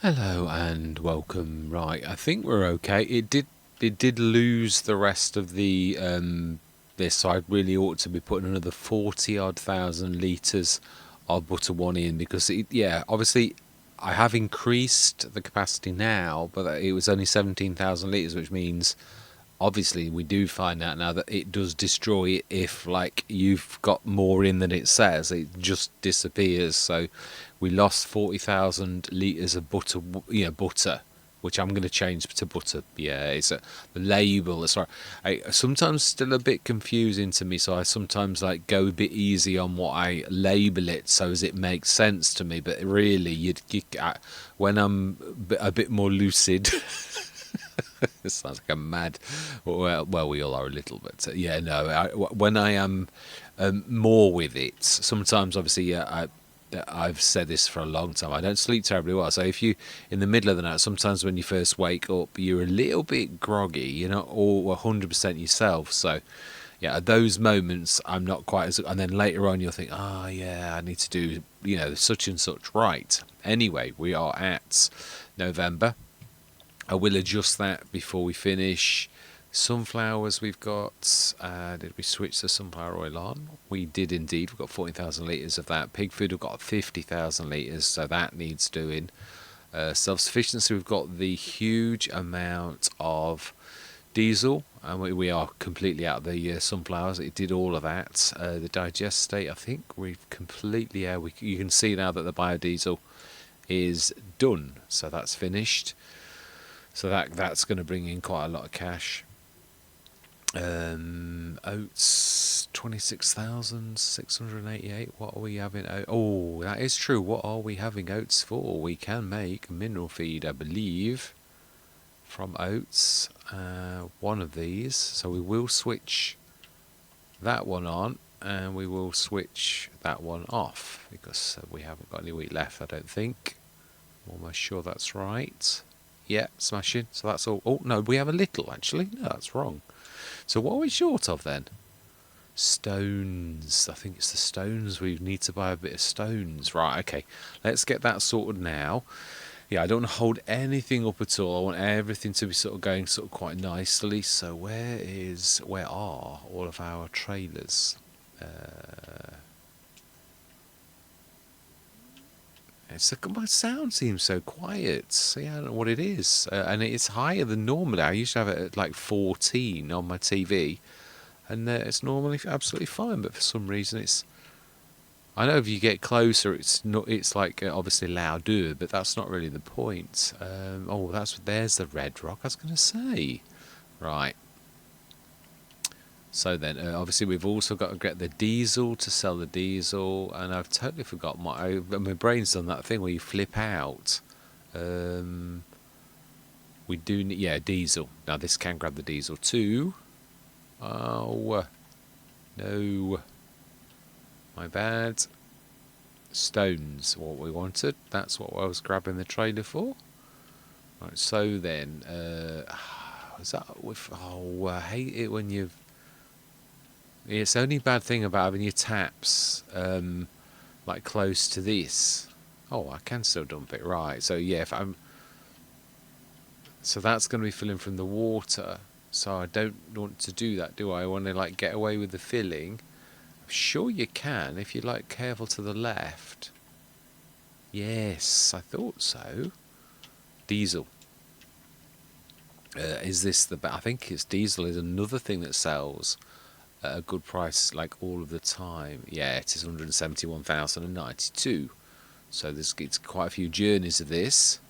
Hello and welcome. Right, I think we're okay. It did lose the rest of the this, so I really ought to be putting another 40 odd thousand litres of butter one in because obviously I have increased the capacity now, but it was only 17,000 litres, which means obviously we do find out now that it does destroy it if like you've got more in than it says. It just disappears. So we lost 40,000 litres of butter, butter, which I'm going to change to butter. Yeah, it's the label. That's right. Sometimes still a bit confusing to me, so I sometimes like go a bit easy on what I label it so as it makes sense to me. But really, when I'm a bit more lucid. It sounds like a mad. Well, we all are a little bit. When I am more with it, sometimes obviously, I've said this for a long time. I don't sleep terribly well. So if you in the middle of the night, sometimes when you first wake up, you're a little bit groggy. You're not all 100% yourself. So yeah, at those moments, I'm not quite as. And then later on, you'll think, oh yeah, I need to do such and such right. Anyway, we are at November. I will adjust that before we finish. Sunflowers we've got. Did we switch the sunflower oil on? We did indeed. We've got 14,000 litres of that. Pig food, we've got 50,000 litres, so that needs doing. Self-sufficiency, we've got the huge amount of diesel, and we are completely out of the sunflowers. It did all of that. The digest state, I think we've completely you can see now that the biodiesel is done, so that's finished. So that's going to bring in quite a lot of cash. Oats, 26,688. What are we having? Oh, that is true. What are we having oats for? We can make mineral feed, I believe, from oats. One of these. So we will switch that one on, and we will switch that one off because we haven't got any wheat left, I don't think. I'm almost sure that's right. Yeah, smashing. So that's all. Oh, no, we have a little, actually. No, that's wrong. So what are we short of, then? Stones. I think it's the stones. We need to buy a bit of stones. Right, okay. Let's get that sorted now. Yeah, I don't want to hold anything up at all. I want everything to be sort of going sort of quite nicely. So where are all of our trailers? My sound seems so quiet. Yeah, I don't know what it is. And it's higher than normally. I usually have it at like 14 on my TV. And it's normally absolutely fine. But for some reason it's... I know if you get closer, it's like obviously louder. But that's not really the point. There's the red rock I was going to say. Right. So then, obviously, we've also got to get the diesel to sell the diesel, and I've totally forgotten my brain's done that thing where you flip out. We do need, diesel. Now this can grab the diesel too. Oh, no, my bad. Stones, what we wanted. That's what I was grabbing the trailer for. Right. So then, is that with? Oh, I hate it when you've. It's the only bad thing about having your taps like close to this. Oh, I can still dump it, right? So yeah, so that's going to be filling from the water. So I don't want to do that, do I? I want to like get away with the filling. I'm sure you can if you're like careful to the left. Yes, I thought so. Diesel. Is this I think it's diesel is another thing that sells at a good price like all of the time. Yeah, it is 171,092. So it's quite a few journeys of this.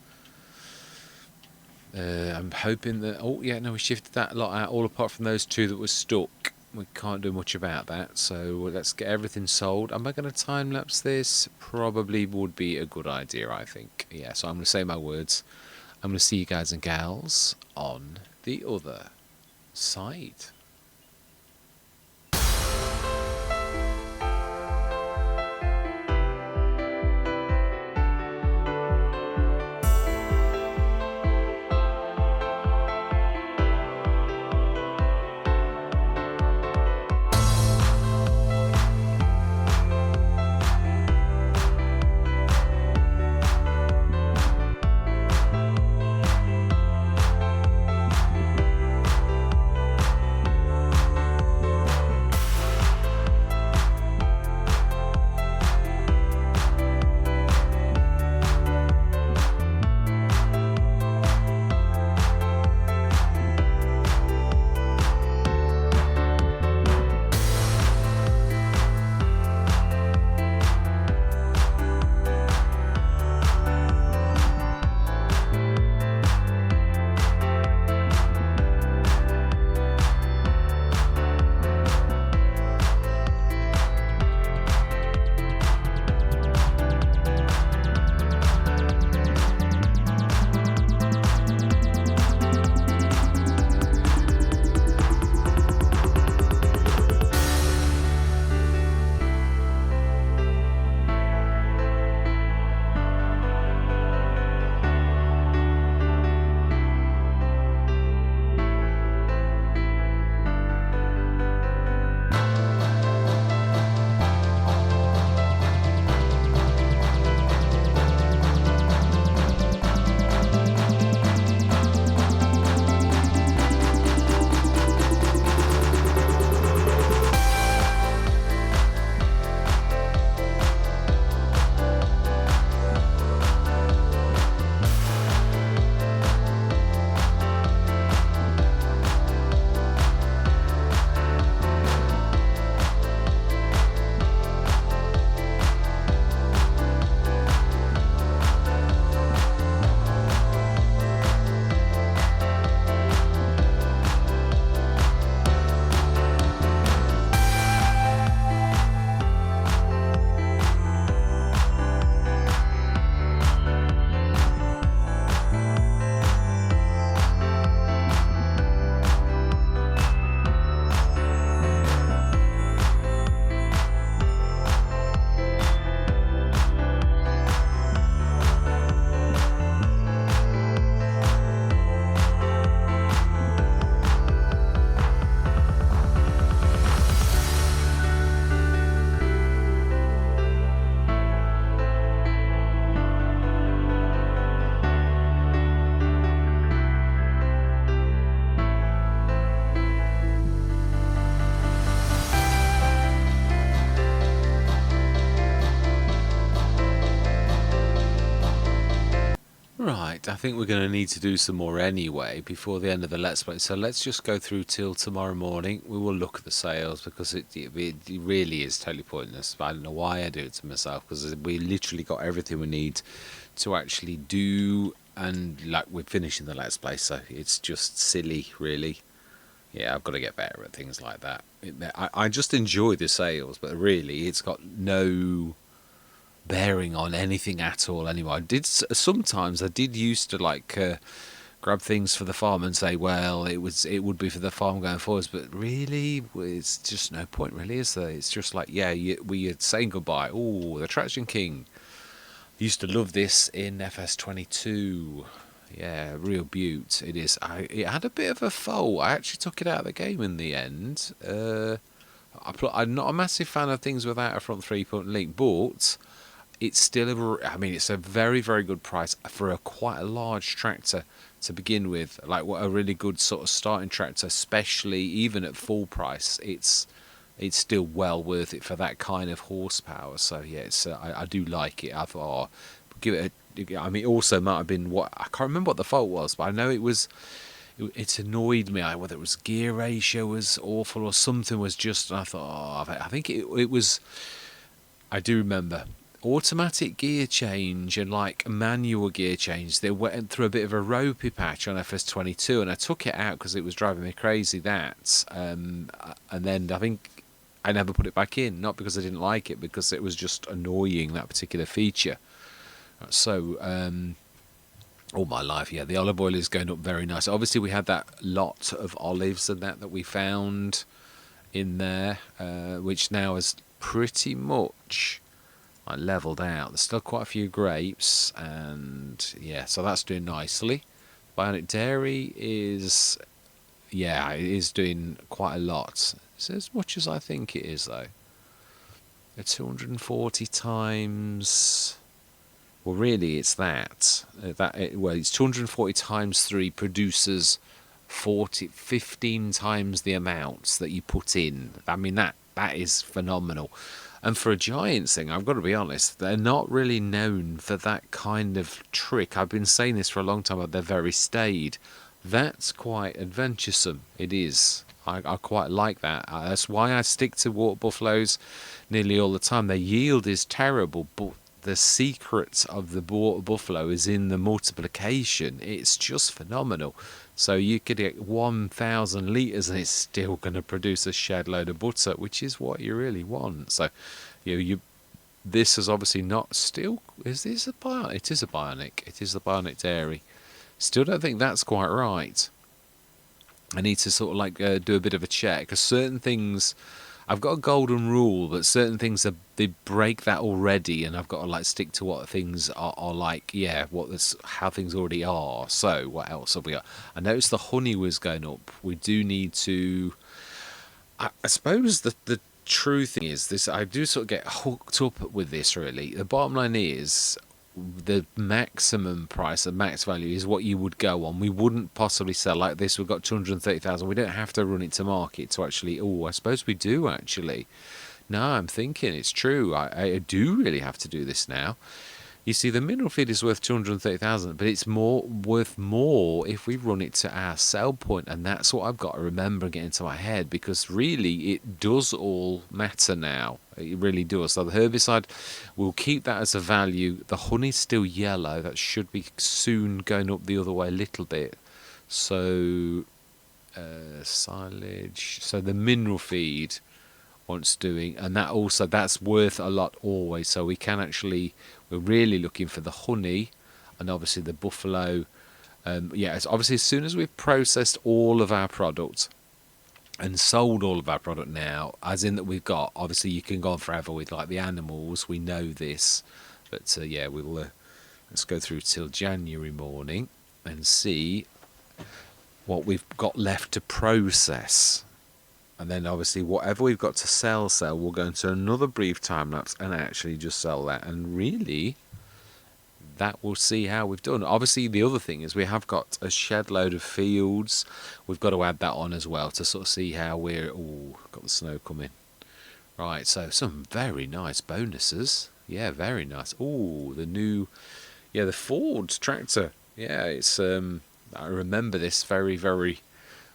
I'm hoping that... Oh, yeah, no, we shifted that lot out, all apart from those two that were stuck. We can't do much about that, so let's get everything sold. Am I going to time-lapse this? Probably would be a good idea, I think. Yeah, so I'm going to say my words. I'm going to see you guys and gals on the other side. Right, I think we're going to need to do some more anyway before the end of the Let's Play. So let's just go through till tomorrow morning. We will look at the sales because it really is totally pointless. I don't know why I do it to myself, because we literally got everything we need to actually do, and like we're finishing the Let's Play, so it's just silly, really. Yeah, I've got to get better at things like that. I just enjoy the sales, but really it's got no bearing on anything at all anyway. Sometimes I did used to like grab things for the farm and say, well, it would be for the farm going forwards, but really it's just no point, really, is there? It's just like, yeah, we're saying goodbye. Oh, the Traction King. Used to love this in FS22. Yeah, real beaut it is. It had a bit of a fault. I actually took it out of the game in the end. I'm not a massive fan of things without a front 3-point link, but it's still it's a very, very good price for a quite a large tractor to begin with. Like, what a really good sort of starting tractor, especially even at full price. It's still well worth it for that kind of horsepower. So yeah, I do like it. I thought, give it it also might have been I can't remember what the fault was, but I know it annoyed me, whether it was gear ratio was awful or something was just, and I thought, I think it was, I do remember automatic gear change and like manual gear change. They went through a bit of a ropey patch on FS22, and I took it out because it was driving me crazy. And then I think I never put it back in, not because I didn't like it, because it was just annoying, that particular feature. So all my life, yeah, the olive oil is going up very nice. Obviously we had that lot of olives and that we found in there, which now is pretty much leveled out. There's still quite a few grapes, and yeah, so that's doing nicely. Bionic Dairy is, yeah, it is doing quite a lot. It's as much as I think it is, though. 240 times, well, really it's it's 240 times 3 produces 15 times the amounts that you put in. I mean, that is phenomenal. And for a Giants thing, I've got to be honest, they're not really known for that kind of trick. I've been saying this for a long time, but they're very staid. That's quite adventuresome. It is. I quite like that. That's why I stick to water buffaloes nearly all the time. Their yield is terrible, but the secret of the water buffalo is in the multiplication. It's just phenomenal. So you could get 1,000 litres and it's still going to produce a shed load of butter, which is what you really want. So this is obviously not still. Is this a bionic? It is a bionic. It is the Bionic Dairy. Still don't think that's quite right. I need to sort of like do a bit of a check, because certain things, I've got a golden rule, but certain things they break that already, and I've got to like stick to what things are like. Yeah, how things already are. So what else have we got? I noticed the honey was going up. We do need to. I suppose the true thing is this. I do sort of get hooked up with this. Really, the bottom line is, the maximum price, the max value is what you would go on. We wouldn't possibly sell like this. We've got 230,000. We don't have to run it to market to actually. Oh, I suppose we do actually. No, I'm thinking it's true. I do really have to do this now. You see, the mineral feed is worth 230,000, but it's worth more if we run it to our sell point, and that's what I've got to remember and get into my head, because really it does all matter now. It really does. So the herbicide, we'll keep that as a value. The honey's still yellow. That should be soon going up the other way a little bit. So silage. So the mineral feed wants doing, and that's worth a lot always. So we can actually. We're really looking for the honey, and obviously the buffalo. It's obviously as soon as we've processed all of our product and sold all of our product now, as in that we've got, obviously you can go on forever with like the animals. We know this, but we'll let's go through till January morning and see what we've got left to process. And then obviously whatever we've got to sell, we'll go into another brief time lapse and actually just sell that. And really, that we'll see how we've done. Obviously, the other thing is we have got a shed load of fields. We've got to add that on as well to sort of see how we're... Oh, got the snow coming. Right, so some very nice bonuses. Yeah, very nice. Oh, the new... Yeah, the Ford tractor. Yeah, it's I remember this very, very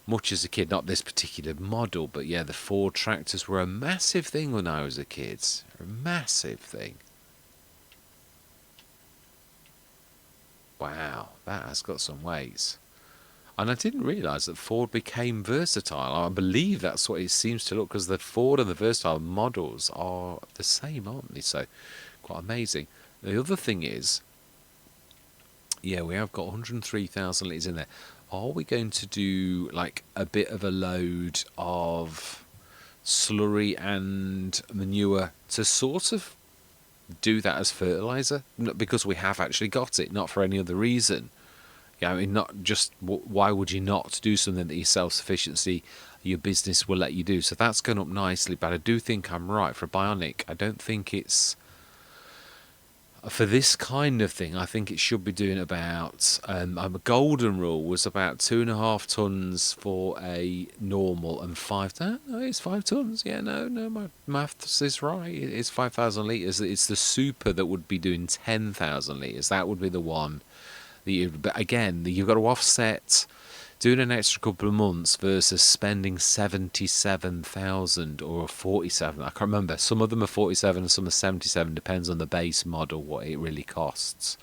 much as a kid. Not this particular model, but yeah, the Ford tractors were a massive thing when I was a kid. A massive thing. Wow, that has got some weight. And I didn't realise that Ford became versatile. I believe that's what it seems to look, because the Ford and the versatile models are the same, aren't they? So, quite amazing. The other thing is, yeah, we have got 103,000 litres in there. Are we going to do like a bit of a load of slurry and manure to sort of do that as fertiliser? Because we have actually got it, not for any other reason. Yeah, I mean, not just why would you not do something that your self-sufficiency, your business will let you do? So that's gone up nicely, but I do think I'm right for Bionic. I don't think it's for this kind of thing. I think it should be doing about a golden rule was about 2.5 tons for a normal and no, it's 5 tons. Yeah, no, my maths is right. It's 5,000 litres. It's the super that would be doing 10,000 litres. That would be the one. But again, you've got to offset doing an extra couple of months versus spending 77,000 or 47. I can't remember. Some of them are 47 and some are 77. Depends on the base model what it really costs.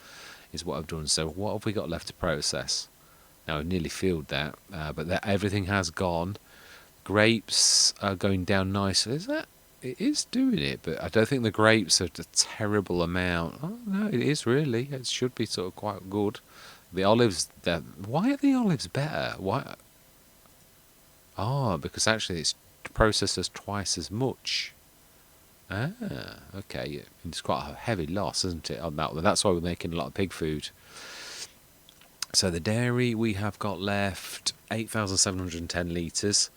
Is what I've done. So what have we got left to process? Now I've nearly filled that, but everything has gone. Grapes are going down nicely. Is that? It is doing it, but I don't think the grapes are a terrible amount. Oh no, it is really. It should be sort of quite good. The olives, why are the olives better? Why? Oh, because actually it's processed as twice as much. Ah, okay. It's quite a heavy loss, isn't it, on that one? That's why we're making a lot of pig food. So the dairy we have got left 8,710 litres,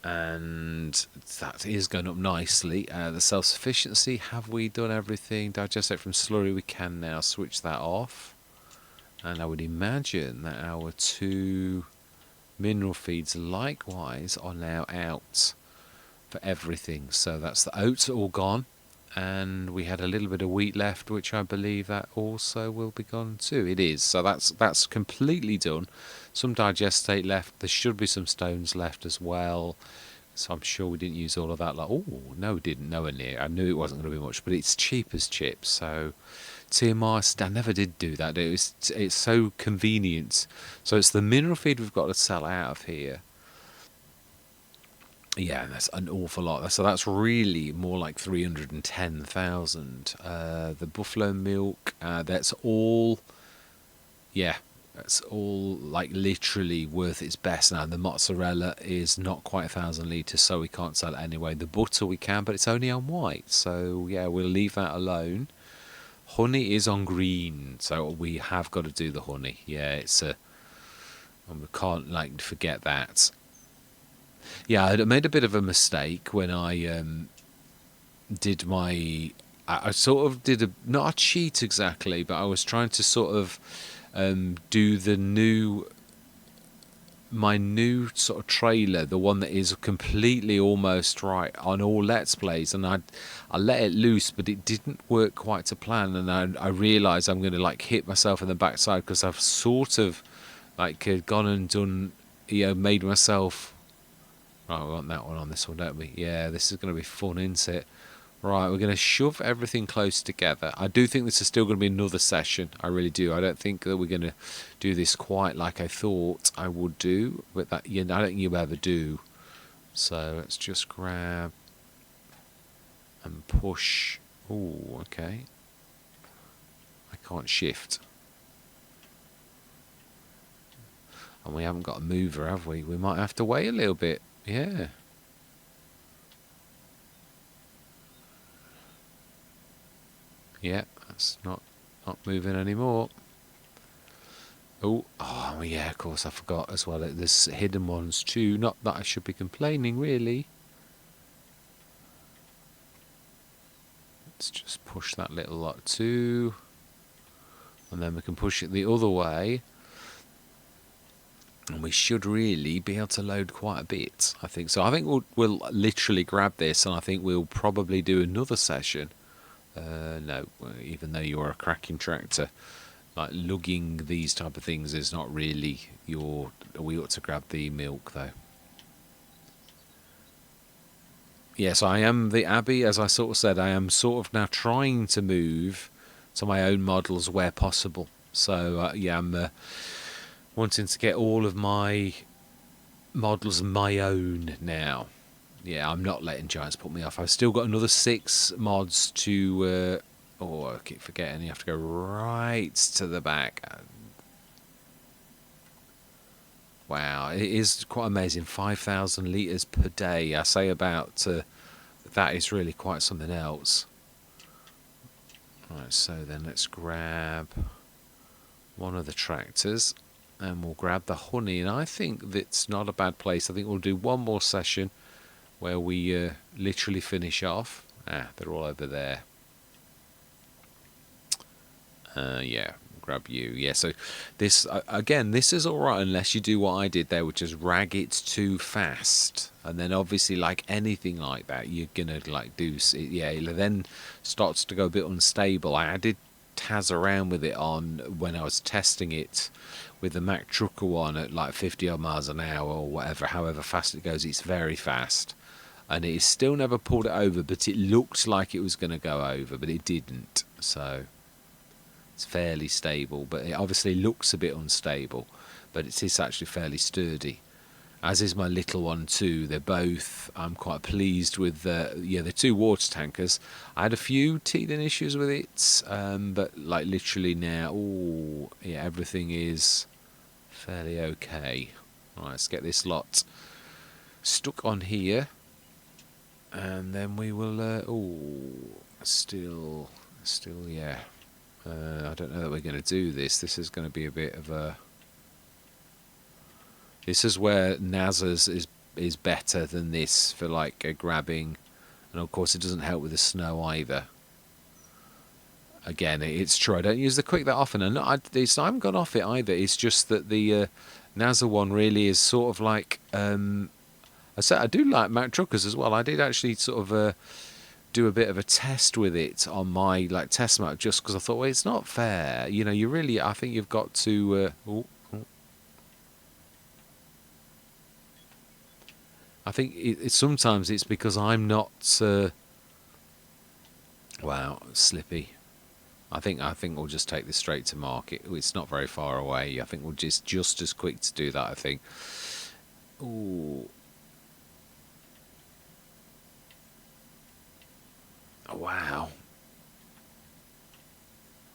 and that is going up nicely. The self-sufficiency, have we done everything? Digestate from slurry, we can now switch that off. And I would imagine that our 2 mineral feeds likewise are now out for everything. So that's the oats all gone, and we had a little bit of wheat left, which I believe that also will be gone too. It is. So that's completely done. Some digestate left. There should be some stones left as well. So I'm sure we didn't use all of that. Like, oh no, we didn't. Nowhere near. I knew it wasn't going to be much, but it's cheap as chips. So TMR, I never did do that. It's so convenient. So it's the mineral feed we've got to sell out of here. Yeah, and that's an awful lot. So that's really more like 310,000. The buffalo milk, that's all. Yeah, that's all like literally worth its best now. The mozzarella is not quite 1,000 litres, so we can't sell it anyway. The butter we can, but it's only on white. So yeah, we'll leave that alone. Honey is on green, so we have got to do the honey. Yeah, it's and we can't like forget that. Yeah, I made a bit of a mistake when I did my. I sort of did not a cheat exactly, but I was trying to sort of do my new sort of trailer, the one that is completely almost right on all Let's Plays, and I let it loose, but it didn't work quite to plan, and I realised I'm going to like hit myself in the backside because I've sort of like gone and done, made myself. Right, we want that one on this one, don't we? Yeah, this is going to be fun, isn't it? Right, we're going to shove everything close together. I do think this is still going to be another session. I really do. I don't think that we're going to do this quite like I thought I would do. But that, I don't think you'll ever do. So let's just grab and push. Oh, okay. I can't shift. And we haven't got a mover, have we? We might have to wait a little bit. Yeah. Yeah, that's not moving anymore. Oh, yeah, of course, I forgot as well. There's hidden ones too. Not that I should be complaining, really. Let's just push that little lot too. And then we can push it the other way. And we should really be able to load quite a bit, I think. So I think we'll literally grab this, and I think we'll probably do another session. No, even though you're a cracking tractor. like lugging these type of things is not really your. We ought to grab the milk though. Yes, I am the Abbey, as I sort of said. I am sort of now trying to move to my own models where possible. So yeah, I'm wanting to get all of my models my own now. Yeah, I'm not letting Giants put me off. I've still got another 6 mods to. Oh, I keep forgetting. You have to go right to the back. Wow, it is quite amazing. 5,000 litres per day. I say about that is really quite something else. Right, so then let's grab one of the tractors and we'll grab the honey. And I think that's not a bad place. I think we'll do one more session where we literally finish off. They're all over there. Yeah, grab you. Yeah, so this again, this is all right unless you do what I did there, which is rag it too fast, and then obviously like anything like that, you're gonna like do. Yeah, it then starts to go a bit unstable. I did taz around with it on when I was testing it with the Mack Trucker one at like 50 odd miles an hour or whatever. However fast it goes, it's very fast. And it still never pulled it over, but it looked like it was going to go over, but it didn't. So it's fairly stable, but it obviously looks a bit unstable, but it is actually fairly sturdy, as is my little one too. They're both, I'm quite pleased with the the 2 water tankers. I had a few teething issues with it, but like literally now, oh yeah, everything is fairly okay. Right, let's get this lot stuck on here, and then we will. Still, yeah. I don't know that we're going to do this. This is going to be a bit of a. This is where NASA's is better than this for like grabbing, and of course it doesn't help with the snow either. Again, it's true. I don't use the quick that often, and I haven't gone off it either. It's just that the NASA one really is sort of like. I said I do like Mack Truckers as well. I did actually sort of. Do a bit of a test with it on my like test map, just because I thought, well, it's not fair. You know, I think you've got to. I think sometimes it's because I'm not. Wow, slippy. I think we'll just take this straight to market. It's not very far away. I think we'll just as quick to do that. I think. Ooh. Wow.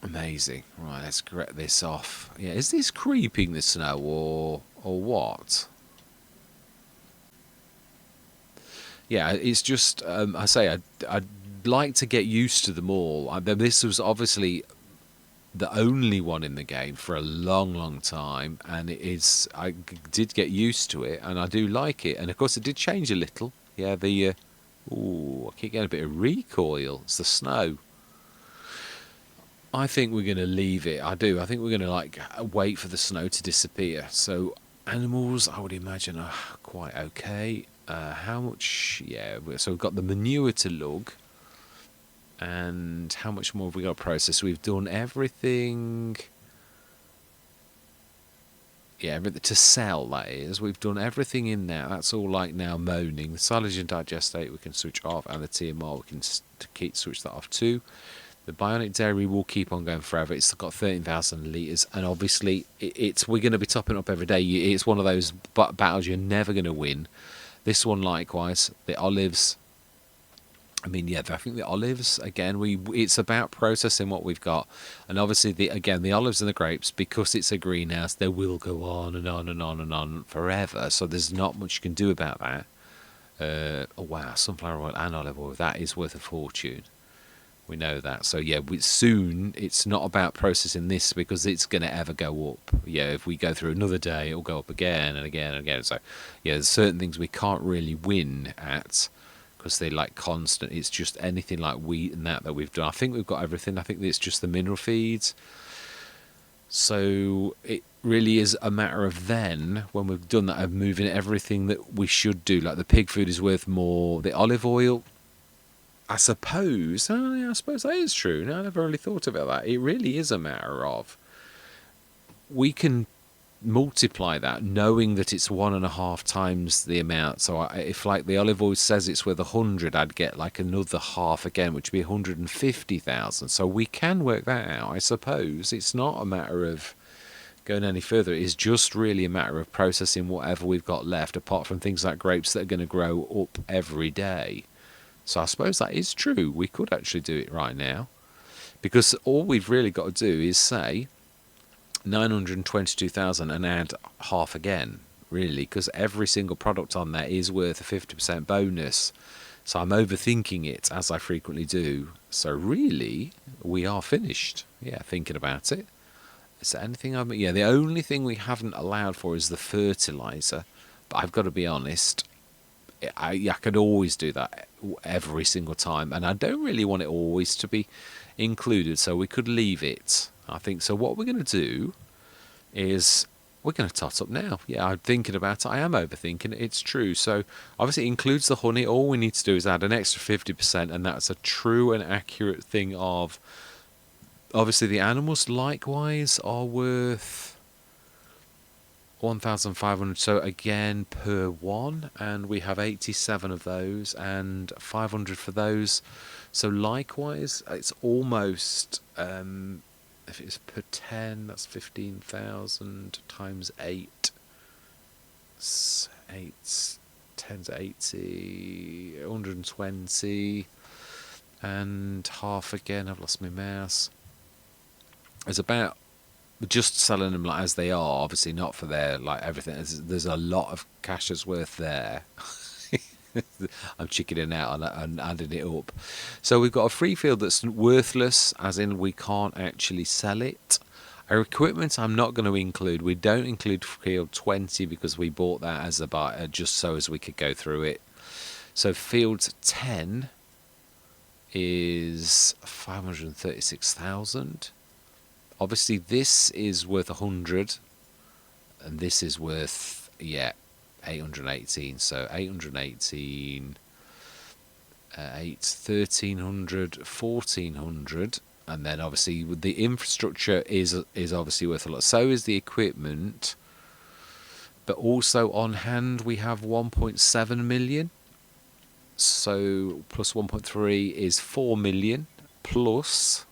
Amazing. Right, let's get this off. Yeah, is this creeping the snow or what? Yeah, it's just I say I'd like to get used to them all. This was obviously the only one in the game for a long time, and I did get used to it, and I do like it. And of course, it did change a little. Yeah, the ooh, I keep getting a bit of recoil. It's the snow. I think we're going to leave it. I do. I think we're going to like wait for the snow to disappear. So animals, I would imagine, are quite okay. How much? Yeah. So we've got the manure to lug, and how much more have we got to process? We've done everything. Yeah, to sell, that is. We've done everything in there. That's all like now moaning. The silage and digestate we can switch off, and the TMR we can switch that off too. The bionic dairy will keep on going forever. It's got 13,000 litres, and obviously we're going to be topping up every day. It's one of those battles you're never going to win. This one likewise. The olives. I mean, yeah, I think the olives, again, it's about processing what we've got. And obviously, the olives and the grapes, because it's a greenhouse, they will go on and on and on and on forever. So there's not much you can do about that. Oh, wow, sunflower oil and olive oil, that is worth a fortune. We know that. So, yeah, soon it's not about processing this because it's going to ever go up. Yeah, if we go through another day, it'll go up again and again and again. So, yeah, there's certain things we can't really win at, because they're like constant. It's just anything like wheat and that we've done. I think we've got everything. I think it's just the mineral feeds. So it really is a matter of then, when we've done that, of moving everything that we should do. Like the pig food is worth more. The olive oil, I suppose. Oh, yeah, I suppose that is true. No, I never really thought about that. It really is a matter of we can multiply that, knowing that it's 1.5 times the amount. So if like the olive oil says it's worth 100, I'd get like another half again, which would be 150,000. So we can work that out, I suppose. It's not a matter of going any further. It's just really a matter of processing whatever we've got left, apart from things like grapes that are going to grow up every day. So I suppose that is true. We could actually do it right now, because all we've really got to do is say 922,000 and add half again, really, because every single product on there is worth a 50% bonus. So I'm overthinking it, as I frequently do. So really, we are finished. Yeah, thinking about it. Is there anything yeah, the only thing we haven't allowed for is the fertilizer. But I've got to be honest, I could always do that every single time, and I don't really want it always to be included, so we could leave it, I think. So what we're going to do is we're going to tot up now. Yeah, I'm thinking about it. I am overthinking it. It's true. So obviously it includes the honey. All we need to do is add an extra 50%, and that's a true and accurate thing of... Obviously the animals likewise are worth 1,500, so again per one, and we have 87 of those and 500 for those. So likewise it's almost, if it's per 10, that's 15,000 times 8, 8 10 to 80, 120, and half again. I've lost my mouse. It's about just selling them like as they are, obviously not for their like everything. There's a lot of cash's worth there. I'm chickening out and adding it up. So we've got a free field that's worthless, as in we can't actually sell it. Our equipment I'm not going to include. We don't include field 20 because we bought that as about just so as we could go through it. So field 10 is 536,000. Obviously this is worth 100, and this is worth, yeah, 818. So 818, 1300, 1400, and then obviously the infrastructure is obviously worth a lot. So is the equipment, but also on hand we have 1.7 million. So plus 1.3 is 4 million, plus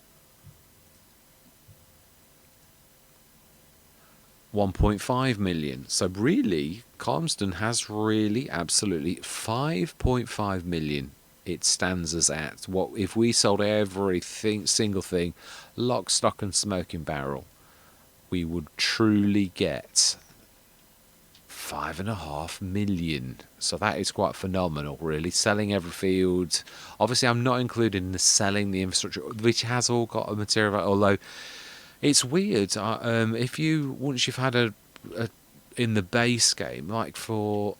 1.5 million. So really, Calmsden has really absolutely 5.5 million. It stands us at what if we sold everything, single thing, lock, stock, and smoking barrel, we would truly get 5.5 million. So that is quite phenomenal, really. Selling every field. Obviously, I'm not including the selling the infrastructure, which has all got a material value, although it's weird. If you once you've had a in the base game, like for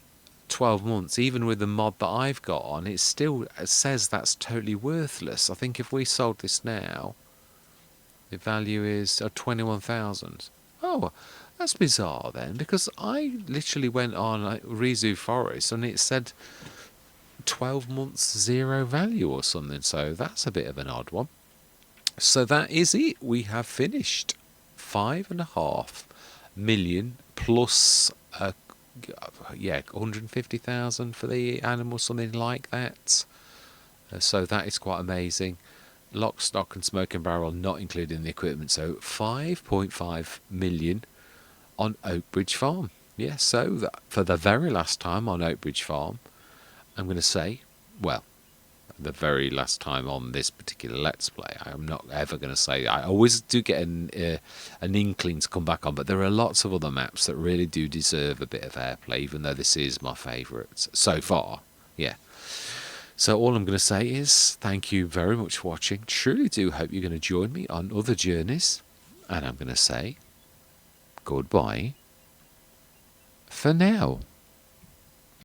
12 months, even with the mod that I've got on, it still says that's totally worthless. I think if we sold this now, the value is 21,000. Oh, that's bizarre then, because I literally went on Rizu Forest and it said 12 months zero value or something. So that's a bit of an odd one. So that is it. We have finished 5.5 million plus, 150,000 for the animal, something like that. So that is quite amazing. Lock, stock, and smoking barrel not included in the equipment. So 5.5 million on Oakbridge Farm. Yeah. So that, for the very last time on Oakbridge Farm, I'm going to say, well, the very last time on this particular Let's Play. I'm not ever going to say... I always do get an inkling to come back on, but there are lots of other maps that really do deserve a bit of airplay, even though this is my favourite so far. Yeah. So all I'm going to say is thank you very much for watching. Truly do hope you're going to join me on other journeys. And I'm going to say goodbye for now.